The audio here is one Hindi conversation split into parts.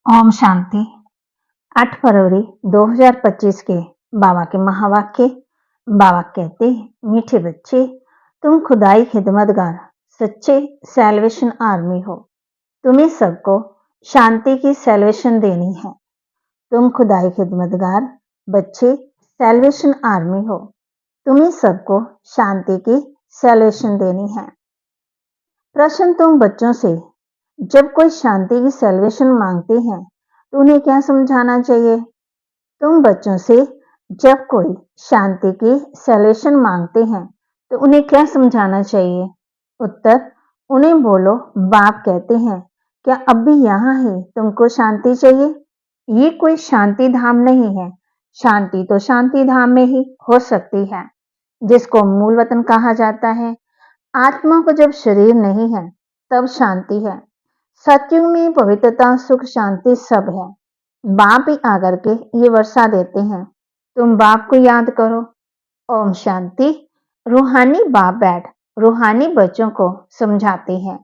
ओम शांति। 8 फरवरी 2025 के बाबा के महावाक्य। बाबा कहते, मीठे बच्चे, तुम खुदाई खिदमतगार सच्चे सैल्वेशन आर्मी हो। तुम्हें सबको शांति की सैल्वेशन देनी है। तुम खुदाई खिदमतगार बच्चे सैल्वेशन आर्मी हो। तुम्हें सबको शांति की सैल्वेशन देनी है। प्रश्न तुम बच्चों से, जब कोई शांति की सैल्वेशन मांगते हैं तो उन्हें क्या समझाना चाहिए? तुम बच्चों से जब कोई शांति की सैल्वेशन मांगते हैं तो उन्हें क्या समझाना चाहिए? उत्तर, उन्हें बोलो, बाप कहते हैं, क्या अब भी यहाँ है, तुमको शांति चाहिए? ये कोई शांति धाम नहीं है। शांति तो शांति धाम में ही हो सकती है, जिसको मूल वतन कहा जाता है। आत्मा को जब शरीर नहीं है तब शांति है। सत्युग में पवित्रता, सुख, शांति सब है। बाप ही आकर के ये वर्षा देते हैं। तुम बाप को याद करो। ओम शांति। रूहानी बाप बैठ रूहानी बच्चों को समझाते हैं।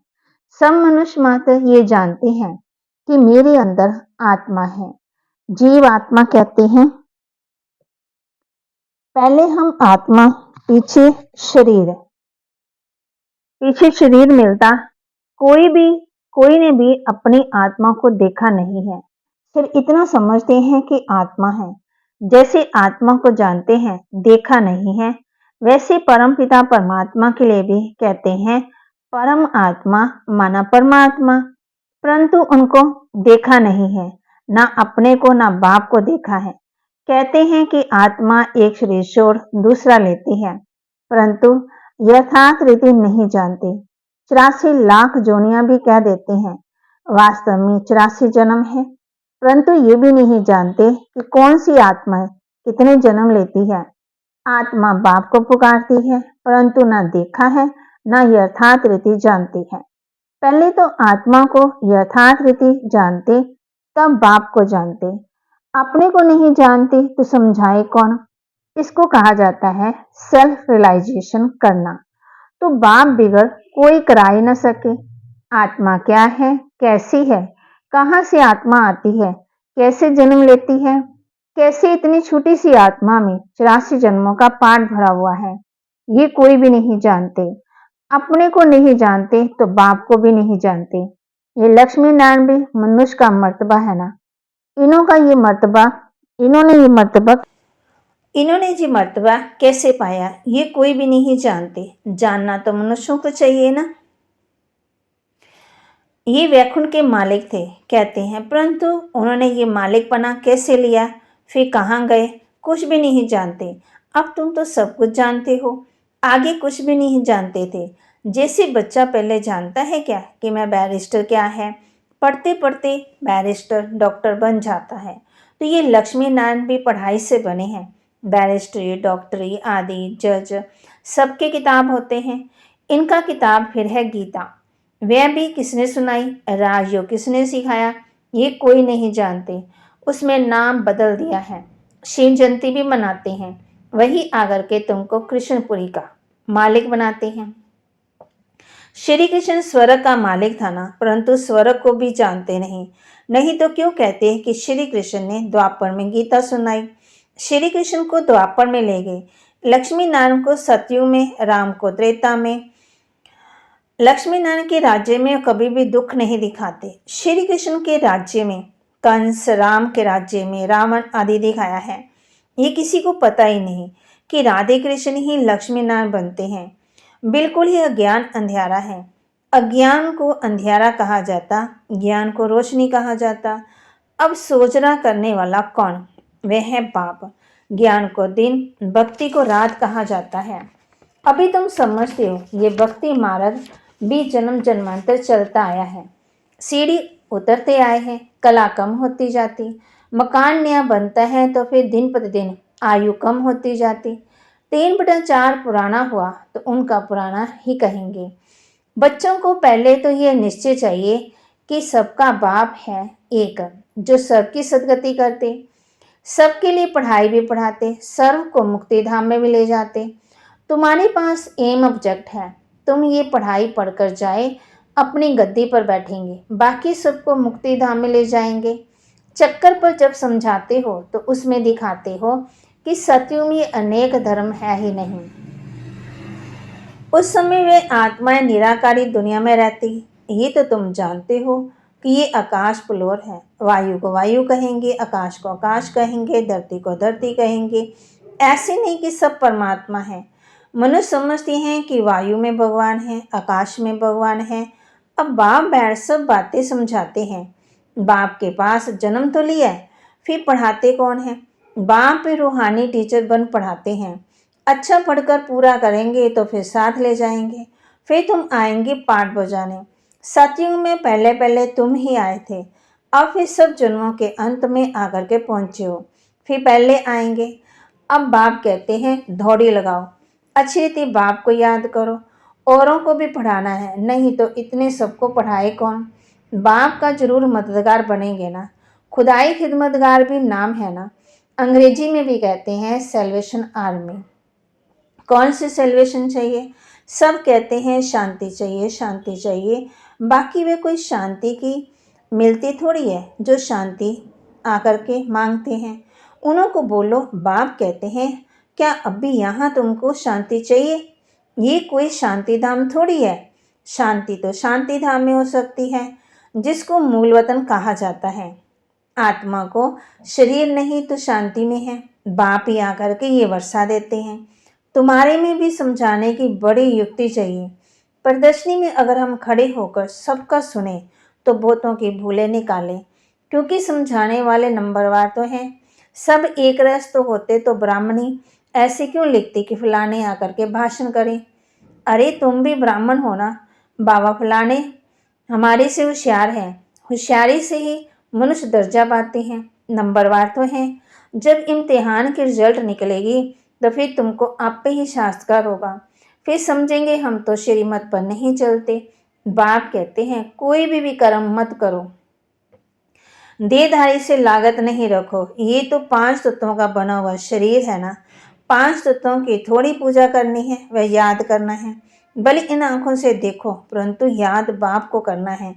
सब मनुष्य मात्र ये जानते हैं कि मेरे अंदर आत्मा है। जीव आत्मा कहते हैं। पहले हम आत्मा, पीछे शरीर। पीछे शरीर मिलता। कोई ने भी अपनी आत्मा को देखा नहीं है। सिर्फ इतना समझते हैं कि आत्मा है। जैसे आत्मा को जानते हैं, देखा नहीं है, वैसे परमपिता परमात्मा के लिए भी कहते हैं परम आत्मा माना परमात्मा। परंतु उनको देखा नहीं है, ना अपने को ना बाप को देखा है। कहते हैं कि आत्मा एक शरीर छोड़ दूसरा लेती है, परंतु यथार्थ रीति नहीं जानते। 84 लाख जोनियां भी कह देते हैं। वास्तव में 84 जन्म है, परंतु ये भी नहीं जानते कि कौन सी आत्मा कितने जन्म लेती है। आत्मा बाप को पुकारती है, परंतु ना देखा है, ना यथार्थ रीति जानती है। पहले तो आत्मा को यथार्थ रीति जानते, तब बाप को जानते। अपने को नहीं जानते तो समझाए कौन? इसको कहा जाता है सेल्फ रियलाइजेशन करना। तो बाप बिगड़ कोई करा ही न सके। आत्मा क्या है, कैसी है, कहाँ से आत्मा आती है, कैसे जन्म लेती है, कैसे इतनी छोटी सी आत्मा में 84 जन्मों का पाठ भरा हुआ है, ये कोई भी नहीं जानते। अपने को नहीं जानते तो बाप को भी नहीं जानते। ये लक्ष्मी नारायण भी मनुष्य का मर्तबा है ना। इन्होंने ये मर्तबा कैसे पाया, ये कोई भी नहीं जानते। जानना तो मनुष्यों को चाहिए ना। ये वैकुंठ के मालिक थे कहते हैं, परंतु उन्होंने ये मालिकपना कैसे लिया, फिर कहाँ गए, कुछ भी नहीं जानते। अब तुम तो सब कुछ जानते हो, आगे कुछ भी नहीं जानते थे। जैसे बच्चा पहले जानता है क्या कि मैं बैरिस्टर क्या है, पढ़ते पढ़ते बैरिस्टर डॉक्टर बन जाता है। तो ये लक्ष्मी नारायण भी पढ़ाई से बने हैं। बैरिस्ट्री, डॉक्टरी आदि जज सबके किताब होते हैं। इनका किताब फिर है गीता। वह भी किसने सुनाई, राजयोग किसने सिखाया, ये कोई नहीं जानते। उसमें नाम बदल दिया है। शिव जयंती भी मनाते हैं, वही आकर के तुमको कृष्णपुरी का मालिक बनाते हैं। श्री कृष्ण स्वर्ग का मालिक था ना, परंतु स्वर्ग को भी जानते नहीं। नहीं तो क्यों कहते हैं कि श्री कृष्ण ने द्वापर में गीता सुनाई। श्री कृष्ण को द्वापर में ले गए, लक्ष्मी नारायण को सतयुग में, राम को त्रेता में। लक्ष्मी नारायण के राज्य में कभी भी दुख नहीं दिखाते। श्री कृष्ण के राज्य में कंस, राम के राज्य में रावण आदि दिखाया है। ये किसी को पता ही नहीं कि राधे कृष्ण ही लक्ष्मी नारायण बनते हैं। बिल्कुल ही अज्ञान अंधियारा है। अज्ञान को अंधियारा कहा जाता, ज्ञान को रोशनी कहा जाता। अब सोचना करने वाला कौन? वह है बाप। ज्ञान को दिन, भक्ति को रात कहा जाता है। अभी तुम समझते हो ये भक्ति मार्ग भी जन्म जन्मांतर चलता आया है। सीढ़ी उतरते आए हैं, कला कम होती जाती, मकान नया बनता है तो फिर दिन प्रतिदिन आयु कम होती जाती। 3/4 पुराना हुआ तो उनका पुराना ही कहेंगे। बच्चों को पहले तो ये निश्चय चाहिए कि सबका बाप है एक, जो सबकी सदगति करते, सबके लिए पढ़ाई भी पढ़ाते, सर्व को मुक्ति धाम में भी ले जाते। तुम्हारे पास एम ऑब्जेक्ट है, तुम ये पढ़ाई पढ़कर जाए, अपनी गद्दी पर बैठेंगे, बाकी सबको मुक्ति धाम में ले जाएंगे। चक्कर पर जब समझाते हो तो उसमें दिखाते हो कि सतयुग में अनेक धर्म है ही नहीं। उस समय वे आत्माएं निराकारी दुनिया में रहती। ये तो तुम जानते हो कि ये आकाश फ्लोर है। वायु को वायु कहेंगे, आकाश को आकाश कहेंगे, धरती को धरती कहेंगे। ऐसे नहीं कि सब परमात्मा है। मनुष्य समझते हैं कि वायु में भगवान है, आकाश में भगवान है। अब बाप बैठ सब बातें समझाते हैं। बाप के पास जन्म तो लिया है, फिर पढ़ाते कौन है? बाप भी रूहानी टीचर बन पढ़ाते हैं। अच्छा पढ़कर पूरा करेंगे तो फिर साथ ले जाएंगे। फिर तुम आएंगे पाठ बजाने। सतयुग में पहले पहले तुम ही आए थे। अब फिर सब जन्मों के अंत में आकर के पहुंचे हो। फिर पहले आएंगे। अब बाप कहते हैं दौड़ी लगाओ, अच्छी रीति बाप को याद करो। औरों को भी पढ़ाना है, नहीं तो इतने सबको पढ़ाए कौन? बाप का जरूर मददगार बनेंगे ना। खुदाई खिदमतगार भी नाम है ना। अंग्रेजी में भी कहते हैं सेल्वेशन आर्मी। कौन सी सेल्वेशन चाहिए? सब कहते हैं शांति चाहिए, शांति चाहिए। बाकी वे कोई शांति की मिलती थोड़ी है जो शांति आकर के मांगते हैं। उनको बोलो बाप कहते हैं क्या अभी यहाँ तुमको शांति चाहिए? ये कोई शांति धाम थोड़ी है। शांति तो शांति धाम में हो सकती है जिसको मूल वतन कहा जाता है। आत्मा को शरीर नहीं तो शांति में है। बाप ही आकर के ये वर्षा देते हैं। तुम्हारे में भी समझाने की बड़ी युक्ति चाहिए। प्रदर्शनी में अगर हम खड़े होकर सबका सुने तो बहुतों की भूलें निकालें, क्योंकि समझाने वाले नंबरवार तो हैं। सब एक रस तो होते तो ब्राह्मणी ऐसे क्यों लिखती कि फलाने आकर के भाषण करें? अरे तुम भी ब्राह्मण हो ना। बाबा फलाने हमारे से होशियार हैं। होशियारी से ही मनुष्य दर्जा पाते हैं, नंबरवार तो हैं। जब इम्तिहान की रिजल्ट निकलेगी तो फिर तुमको आप पे ही शास्त्रकार होगा। फिर समझेंगे हम तो श्रीमत पर नहीं चलते। बाप कहते हैं कोई भी कर्म मत करो, देहधारी से लागत नहीं रखो। ये तो 5 तत्वों का बना हुआ शरीर है ना। 5 तत्वों की थोड़ी पूजा करनी है, वह याद करना है। भले इन आंखों से देखो परंतु याद बाप को करना है।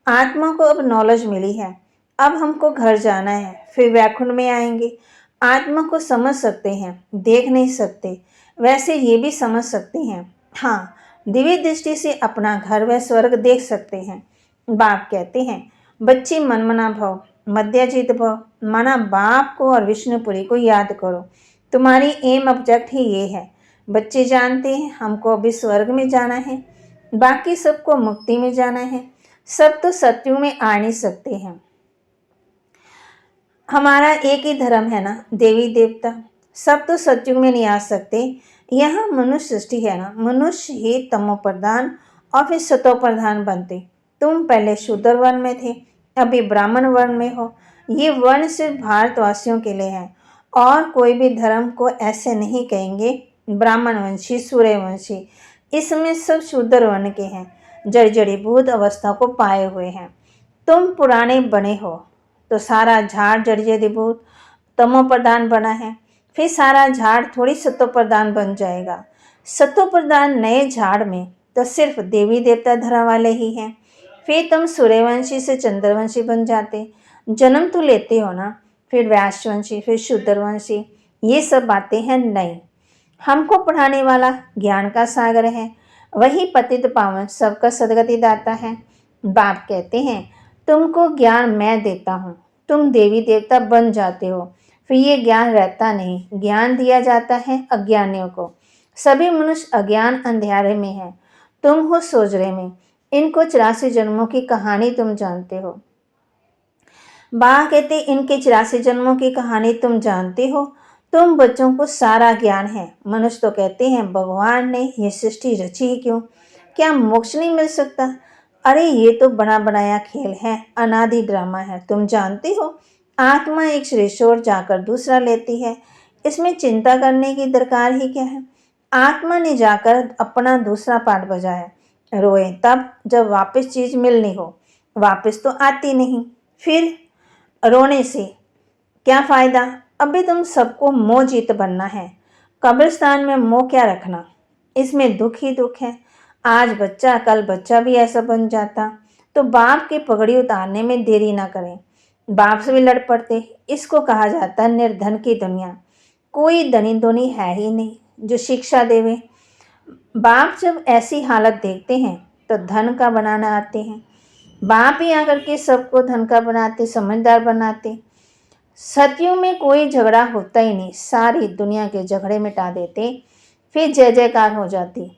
आत्मा को अब नॉलेज मिली है। अब हमको घर जाना है, फिर वैकुंठ में आएंगे। आत्मा को समझ सकते हैं, देख नहीं सकते। वैसे ये भी समझ सकते हैं। हाँ, दिव्य दृष्टि से अपना घर व स्वर्ग देख सकते हैं। बाप कहते हैं बच्चे मनमना भव, मध्याजित भव, माना बाप को और विष्णुपुरी को याद करो। तुम्हारी एम ऑब्जेक्ट ही ये है। बच्चे जानते हैं हमको अभी स्वर्ग में जाना है, बाकी सबको मुक्ति में जाना है। सब तो सत्युग में आ नहीं सकते हैं। हमारा एक ही धर्म है ना, देवी देवता। सब तो सत्युग में नहीं आ सकते। यहाँ मनुष्य सृष्टि है ना, मनुष्य ही तमो प्रधान और फिर सतो प्रधान बनते। तुम पहले शूद्र वर्ण में थे, अभी ब्राह्मण वर्ण में हो। ये वर्ण सिर्फ भारतवासियों के लिए है और कोई भी धर्म को ऐसे नहीं कहेंगे ब्राह्मण वंशी सूर्यवंशी। इसमें सब शूद्र वर्ण के हैं, जड़ीभूत अवस्था को पाए हुए हैं। तुम पुराने बने हो तो सारा झाड़ जड़ीभूत तमो प्रधान बना है। फिर सारा झाड़ थोड़ी सतो प्रधान बन जाएगा। सतो प्रधान नए झाड़ में तो सिर्फ देवी देवता धर्म वाले ही हैं। फिर तुम सूर्यवंशी से चंद्रवंशी बन जाते। जन्म तो लेते हो ना, फिर व्यासवंशी, फिर शूद्रवंशी। ये सब बातें हैं नई। हमको पढ़ाने वाला ज्ञान का सागर है, वही पतित पावन सबका सदगति दाता है। बाप कहते हैं तुमको ज्ञान मैं देता हूँ, तुम देवी देवता बन जाते हो। फिर ये ज्ञान रहता नहीं, ज्ञान दिया जाता है अज्ञानियों को। सभी मनुष्य अज्ञान अंधेरे में है, तुम हो सोजरे में। इनको 84 जन्मों की कहानी तुम जानते हो। बा कहते इनके 84 जन्मों की कहानी तुम जानते हो। तुम बच्चों को सारा ज्ञान है। मनुष्य तो कहते हैं भगवान ने ये सृष्टि रची ही क्यों? क्या मोक्ष नहीं मिल सकता? अरे ये तो बना बनाया खेल है, अनादि ड्रामा है। तुम जानते हो आत्मा एक शरीर छोड़ जाकर दूसरा लेती है, इसमें चिंता करने की दरकार ही क्या है? आत्मा ने जाकर अपना दूसरा पार्ट बजाया, रोए तब जब वापस चीज मिलनी हो, वापस तो आती नहीं। फिर रोने से क्या फायदा? अभी तुम सबको मोह जीत बनना है। कब्रिस्तान में मोह क्या रखना, इसमें दुख ही दुख है। आज बच्चा कल बच्चा भी ऐसा बन जाता। तो बाप की पगड़ी उतारने में देरी ना करें। बाप से भी लड़ पड़ते। इसको कहा जाता है निर्धन की दुनिया। कोई धनी धोनी है ही नहीं जो शिक्षा देवे। बाप जब ऐसी हालत देखते हैं तो धन का बनाना आते हैं। बाप ही आकर के सबको धन का बनाते, समझदार बनाते। सतियों में कोई झगड़ा होता ही नहीं, सारी दुनिया के झगड़े मिटा देते, फिर जय जयकार हो जाती।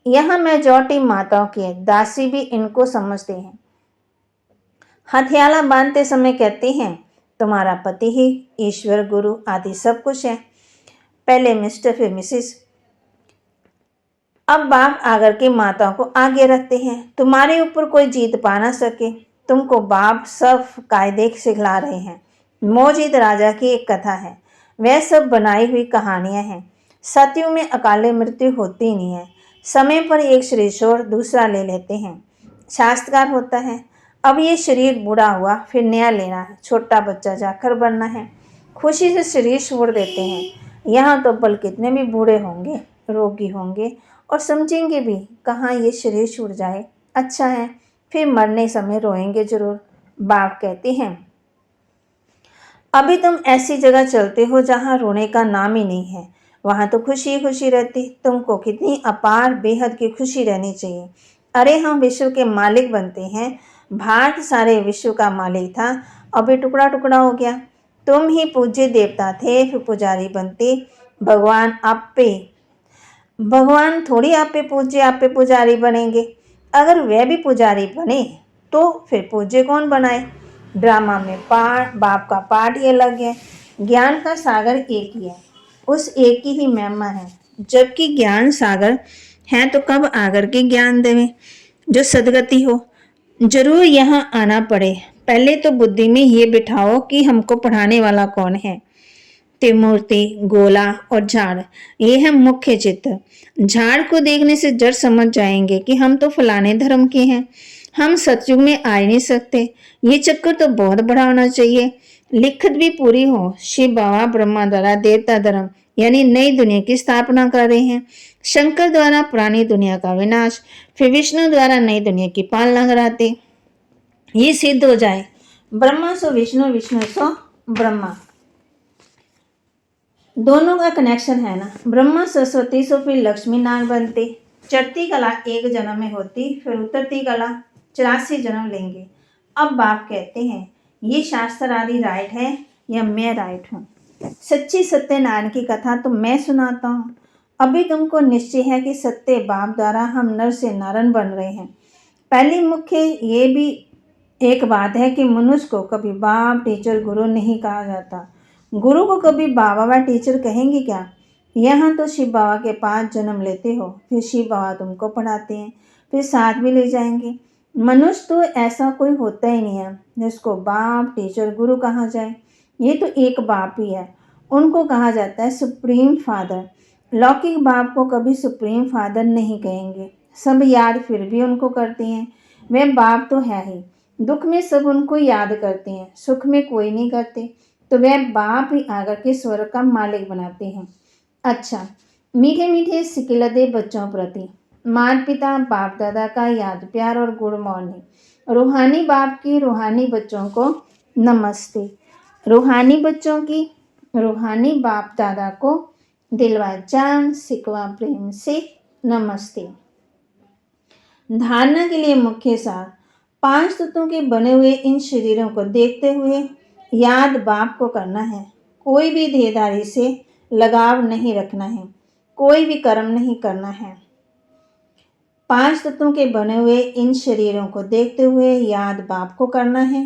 यहाँ मेजॉरिटी माताओं की है, दासी भी इनको समझते हैं। हथियाला बांधते समय कहते हैं तुम्हारा पति ही ईश्वर, गुरु आदि सब कुछ है। पहले मिस्टर फिर मिसिस। अब बाप आकर के माताओं को आगे रखते हैं, तुम्हारे ऊपर कोई जीत पा ना सके। तुमको बाप सब कायदे सिखला रहे हैं। मोजीद राजा की एक कथा है, वह सब बनाई हुई कहानियां हैं। सतियों में अकाले मृत्यु होती नहीं है, समय पर एक शरीर छोड़ दूसरा ले लेते हैं। शास्त्रकार होता है, अब ये शरीर बूढ़ा हुआ फिर नया लेना है, छोटा बच्चा जाकर बनना है। खुशी से शरीर छोड़ देते हैं। यहाँ तो बल कितने भी बूढ़े होंगे, रोगी होंगे और समझेंगे भी कहाँ ये शरीर छूट जाए अच्छा है, फिर मरने समय रोएंगे जरूर। बाप कहते हैं अभी तुम ऐसी जगह चलते हो जहाँ रोने का नाम ही नहीं है, वहाँ तो खुशी खुशी रहती। तुमको कितनी अपार बेहद की खुशी रहनी चाहिए। अरे हम विश्व के मालिक बनते हैं। भारत सारे विश्व का मालिक था, अभी टुकड़ा टुकड़ा हो गया। तुम ही पूज्य देवता थे, फिर पुजारी बनते। भगवान आप पे भगवान थोड़ी आप पे पूज्य, आप पे पुजारी बनेंगे। अगर वह भी पुजारी बने तो फिर पूज्य कौन बनाए। ड्रामा में पाठ, बाप का पाठ ही अलग है। ज्ञान का सागर एक ही है, उस एक की ही महिमा है। जबकि ज्ञान सागर है तो कब आकर के ज्ञान देवे जो सदगति हो। जरूर यहाँ आना पड़े, पहले तो बुद्धि में ये बिठाओ कि हमको पढ़ाने वाला कौन है। त्रिमूर्ति, गोला और झाड़, ये है मुख्य चित्र। झाड़ को देखने से जड़ समझ जाएंगे कि हम तो फलाने धर्म के हैं, हम सतयुग में आ ही नहीं सकते। ये चक्कर तो बहुत बड़ा होना चाहिए। लिखत भी पूरी हो। शिव बाबा ब्रह्मा द्वारा देवता धर्म यानी नई दुनिया की स्थापना कर रहे हैं। शंकर द्वारा पुरानी दुनिया का विनाश, फिर विष्णु द्वारा नई दुनिया की पालना कराते। ये सिद्ध हो जाए ब्रह्मा सो विष्णु, विष्णु सो ब्रह्मा, दोनों का कनेक्शन है ना। ब्रह्मा सरस्वती सो फिर लक्ष्मी नारायण बनते। चढ़ती कला एक जन्म में होती, फिर उतरती कला 84 जन्म लेंगे। अब बाप कहते हैं ये शास्त्र आदि राइट है या मैं राइट हूँ। सच्ची सत्यनारायण की कथा तो मैं सुनाता हूँ। अभी तुमको निश्चय है कि सत्य बाप द्वारा हम नर से नारायण बन रहे हैं। पहली मुख्य ये भी एक बात है कि मनुष्य को कभी बाप, टीचर, गुरु नहीं कहा जाता। गुरु को कभी बाबा व टीचर कहेंगे क्या। यहाँ तो शिव बाबा के पास जन्म लेते हो, फिर शिव बाबा तुमको पढ़ाते हैं, फिर साथ भी ले जाएंगे। मनुष्य तो ऐसा कोई होता ही नहीं है जिसको बाप, टीचर, गुरु कहा जाए। ये तो एक बाप ही है, उनको कहा जाता है सुप्रीम फादर। लौकिक बाप को कभी सुप्रीम फादर नहीं कहेंगे। सब याद फिर भी उनको करते हैं, वे बाप तो है ही। दुख में सब उनको याद करते हैं, सुख में कोई नहीं करते, तो वह बाप ही आकर के स्वर्ग का मालिक बनाते हैं। अच्छा, मीठे मीठे सिकिलदे बच्चों प्रति माता पिता बाप दादा का याद, प्यार और गुड मॉर्निंग। रूहानी बाप की रूहानी बच्चों को नमस्ते। रूहानी बच्चों की रूहानी बाप दादा को दिलवा जान सिकवा प्रेम से नमस्ते। धारणा के लिए मुख्य सार, 5 तत्वों के बने हुए इन शरीरों को देखते हुए याद बाप को करना है। कोई भी देहधारी से लगाव नहीं रखना है, कोई भी कर्म नहीं करना है। 5 तत्वों के बने हुए इन शरीरों को देखते हुए याद बाप को करना है।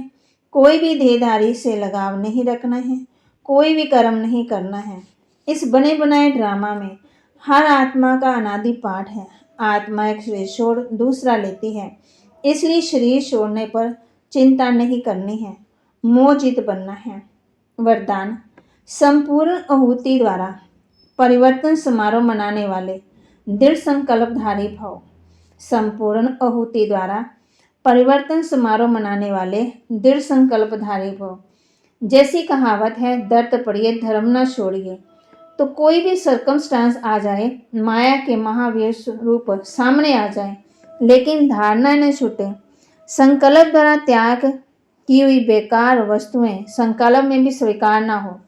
कोई भी देहधारी से लगाव नहीं रखना है, कोई भी कर्म नहीं करना है। इस बने बनाए ड्रामा में हर आत्मा का अनादि पाठ है। आत्मा एक शरीर छोड़ दूसरा लेती है, इसलिए शरीर छोड़ने पर चिंता नहीं करनी है, मोहजित बनना है। वरदान, संपूर्ण आहुति द्वारा परिवर्तन समारोह मनाने वाले दृढ़ संकल्पधारी भव। संपूर्ण आहुति द्वारा परिवर्तन समारोह मनाने वाले दृढ़ संकल्पधारी भव। जैसी कहावत है, दर्द पड़िए धर्म न छोड़िए। तो कोई भी सर्कमस्टांस आ जाए, माया के महावीर रूप सामने आ जाए, लेकिन धारणा न छूटे। संकल्प द्वारा त्याग की हुई बेकार वस्तुएं संकल्प में भी स्वीकार न हो।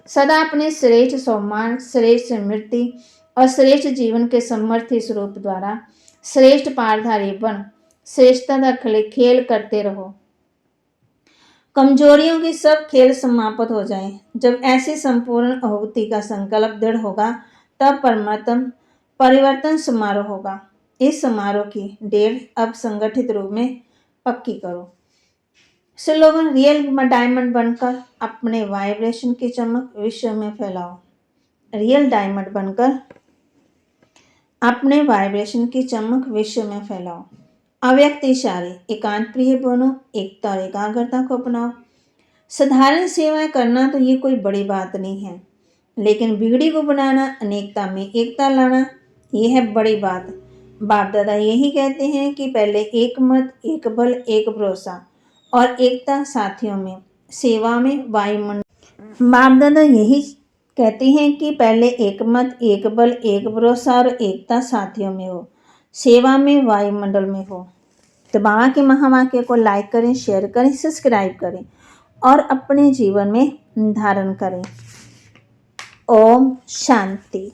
सदा अपने श्रेष्ठ सम्मान, श्रेष्ठ स्मृति और श्रेष्ठ जीवन के समर्थी स्वरूप द्वारा श्रेष्ठ पारधारी बन श्रेष्ठता का खेल करते रहो। कमजोरियों की सब खेल समाप्त हो जाएं। जब ऐसी संपूर्ण आहुति का संकल्प दृढ़ होगा तब परिवर्तन समारोह होगा। इस समारोह की डेट अब संगठित रूप में पक्की करो। स्लोगन, रियल डायमंड बनकर अपने वाइब्रेशन की चमक विश्व में फैलाओ। रियल डायमंड बनकर अपने वाइब्रेशन की चमक विश्व में फैलाओ। अव्यक्त इशारे, एकांत प्रिय बनो, एकता और एकाग्रता को अपनाओ। साधारण सेवाएं करना तो ये कोई बड़ी बात नहीं है, लेकिन बिगड़ी को बनाना, अनेकता में एकता लाना, यह है बड़ी बात। बाप दादा यही कहते हैं कि पहले एक मत, एक बल, एक भरोसा और एकता साथियों में, सेवा में, वायुमंडल। बाप दादा यही कहते हैं कि पहले एक मत, एक बल, एक भरोसा और एकता साथियों में हो, सेवा में, वायुमंडल में हो। तो बाबा के महावाक्य को लाइक करें, शेयर करें, सब्सक्राइब करें और अपने जीवन में धारण करें। ओम शांति।